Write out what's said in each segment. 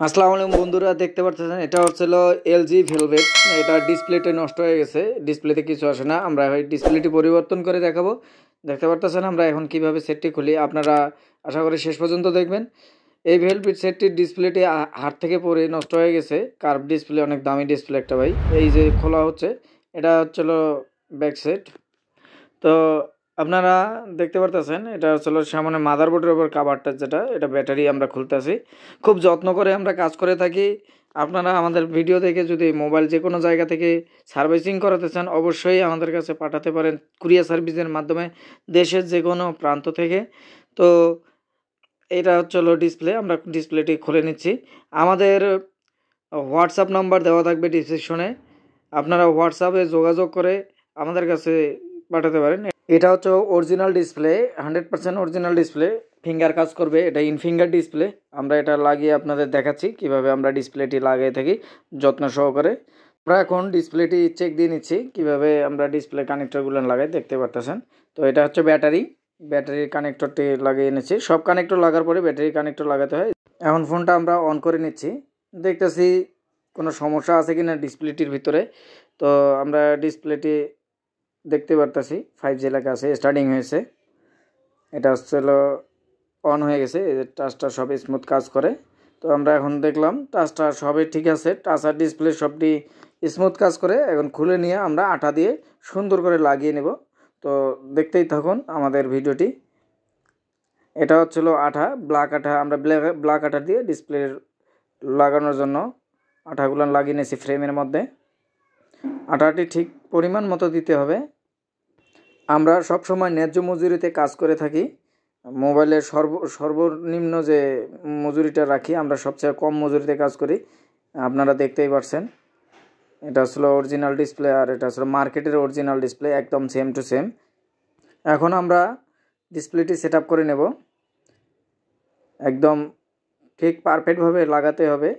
আসসালামু আলাইকুম বন্ধুরা, দেখতে পাচ্ছেন এটা হচ্ছিল এলজি ভেলভেট। এটা ডিসপ্লেতে নষ্ট হয়ে গেছে, ডিসপ্লেতে কিছু আসে না। আমরা এই ডিসপ্লেটি পরিবর্তন করে দেখাবো। দেখতে পাচ্ছেন আমরা এখন কিভাবে সেটটি খুলি, আপনারা আশা করি শেষ পর্যন্ত দেখবেন। এই ভেলভেট সেটটির ডিসপ্লেটি হাত থেকে পড়ে নষ্ট হয়ে গেছে। কার্ভ ডিসপ্লে, অনেক দামি ডিসপ্লে একটা ভাই। এই যে খোলা হচ্ছে, এটা হচ্ছিল ব্যাক সেট। তো আপনারা দেখতে পারতেছেন এটা হচ্ছিল সামনে মাদারবোর্ডের উপর কাভারটা, যেটা এটা ব্যাটারি আমরা খুলতেছি। খুব যত্ন করে আমরা কাজ করে থাকি। আপনারা আমাদের ভিডিও দেখে যদি মোবাইল যে কোনো জায়গা থেকে সার্ভিসিং করাতে চান, অবশ্যই আমাদের কাছে পাঠাতে পারেন কুরিয়ার সার্ভিসের মাধ্যমে, দেশের যে কোনো প্রান্ত থেকে। তো এটা হচ্ছিল ডিসপ্লে, আমরা ডিসপ্লেটি খুলে নিচ্ছি। আমাদের হোয়াটসঅ্যাপ নাম্বার দেওয়া থাকবে ডিসক্রিপশনে, আপনারা হোয়াটসঅ্যাপে যোগাযোগ করে আমাদের কাছে পাঠাতে পারেন। এটা হচ্ছে original display, 100% original display, finger কাজ করবে। এটা ইন ফিঙ্গার ডিসপ্লে। আমরা এটা লাগিয়ে আপনাদের দেখাচ্ছি কিভাবে আমরা ডিসপ্লেটি লাগিয়ে থাকি যত্ন সহকারে। আমরা এখন ডিসপ্লেটি চেক দিয়ে নিচ্ছি কিভাবে আমরা ডিসপ্লে কানেক্টরগুলো লাগাই, দেখতে পারতেছেন। তো এটা হচ্ছে ব্যাটারির কানেক্টরটি লাগিয়ে নিচ্ছি। সব কানেক্টর লাগার পরে ব্যাটারি কানেক্টর লাগাতে হয়। এখন ফোনটা আমরা অন করে নিচ্ছি, দেখতেছি কোনো সমস্যা আছে কিনা ডিসপ্লেটির ভিতরে। তো আমরা ডিসপ্লেটি দেখতে পারতেছি 5G লেখা আছে, স্টার্টিং হয়েছে। এটা হচ্ছে অন হয়ে গেছে, এই যে টাচটা সব স্মুথ কাজ করে। তো আমরা এখন দেখলাম টাচটা সবই ঠিক আছে, টাচ আর ডিসপ্লে সবটি স্মুথ কাজ করে। এখন খুলে নিয়ে আমরা আঠা দিয়ে সুন্দর করে লাগিয়ে নেব। তো দেখতেই থাকুন আমাদের ভিডিওটি। এটা হচ্ছিল আঠা, ব্ল্যাক আঠা। আমরা ব্ল্যাক আঠা দিয়ে ডিসপ্লে লাগানোর জন্য আঠাগুলো লাগিয়ে নিয়েছি ফ্রেমের মধ্যে। আঠাটি ঠিক পরিমাণ মতো দিতে হবে। আমরা সবসময় ন্যায্য মজুরিতে কাজ করে থাকি। মোবাইলের সর্বনিম্ন যে মজুরিটা রাখি, আমরা সবচেয়ে কম মজুরিতে কাজ করি। আপনারা দেখতেই পাচ্ছেন এটা আসলে অরিজিনাল ডিসপ্লে, আর এটা আসলে মার্কেটের অরিজিনাল ডিসপ্লে, একদম সেম টু সেম। এখন আমরা ডিসপ্লেটি সেট আপ করে নেব। একদম ঠিক পারফেক্টভাবে লাগাতে হবে,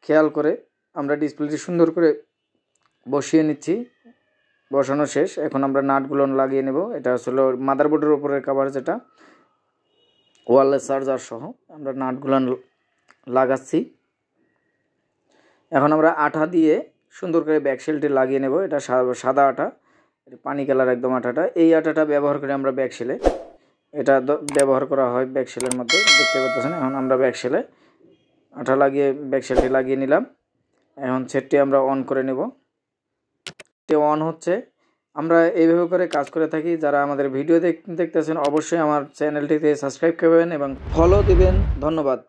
খেয়াল করে। আমরা ডিসপ্লেটি সুন্দর করে বসিয়ে নিচ্ছি। বসানো শেষ, এখন আমরা নাটগুলো লাগিয়ে নেব। এটা আসলে মাদারবোর্ডের উপরের কভার, যেটা ওয়্যারলেস চার্জার সহ আমরা নাটগুলো লাগাচ্ছি। এখন আমরা আঠা দিয়ে সুন্দর করে ব্যাকশেলটি লাগিয়ে নেব। এটা সাদা আঠা, পানি কালার একদম আঠাটা। এই আঠাটা ব্যবহার করে আমরা ব্যাকশেলে, এটা ব্যবহার করা হয় ব্যাকশেলের মধ্যে, দেখতে পাচ্ছেন। এখন আমরা ব্যাকশেলে আঠা লাগিয়ে ব্যাকশেলটি লাগিয়ে নিলাম। এখন সেটটি আমরা অন করে নেব। অন হচ্ছে। আমরা এইভাবে করে কাজ করে থাকি। যারা আমাদের ভিডিও দেখতেছেন, অবশ্যই আমার চ্যানেলটিতে সাবস্ক্রাইব করবেন এবং ফলো দিবেন। ধন্যবাদ।